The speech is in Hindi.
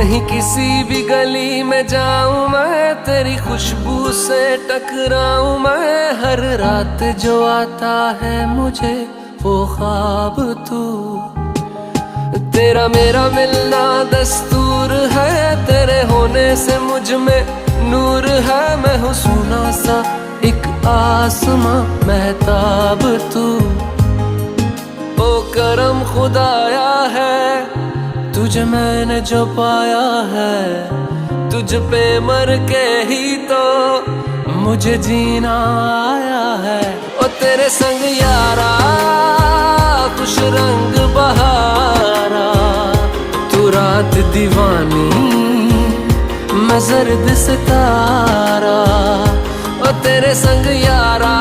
कहीं किसी भी गली में जाऊं मैं, तेरी खुशबू से टकराऊं मैं। हर रात जो आता है मुझे वो ख्वाब तू, तेरा मेरा मिलना दस्तूर है। तेरे होने से मुझ में नूर है। मैं हूँ सोना सा एक आसमां महताब तू। ओ करम खुदाया है तुझे मैंने जो पाया है, तुझ पे मर के ही तो मुझे जीना आया है। ओ तेरे संग यारा खुश रंग बहारा, तू रात दीवानी मैं जर्द सितारा। ओ तेरे संग यारा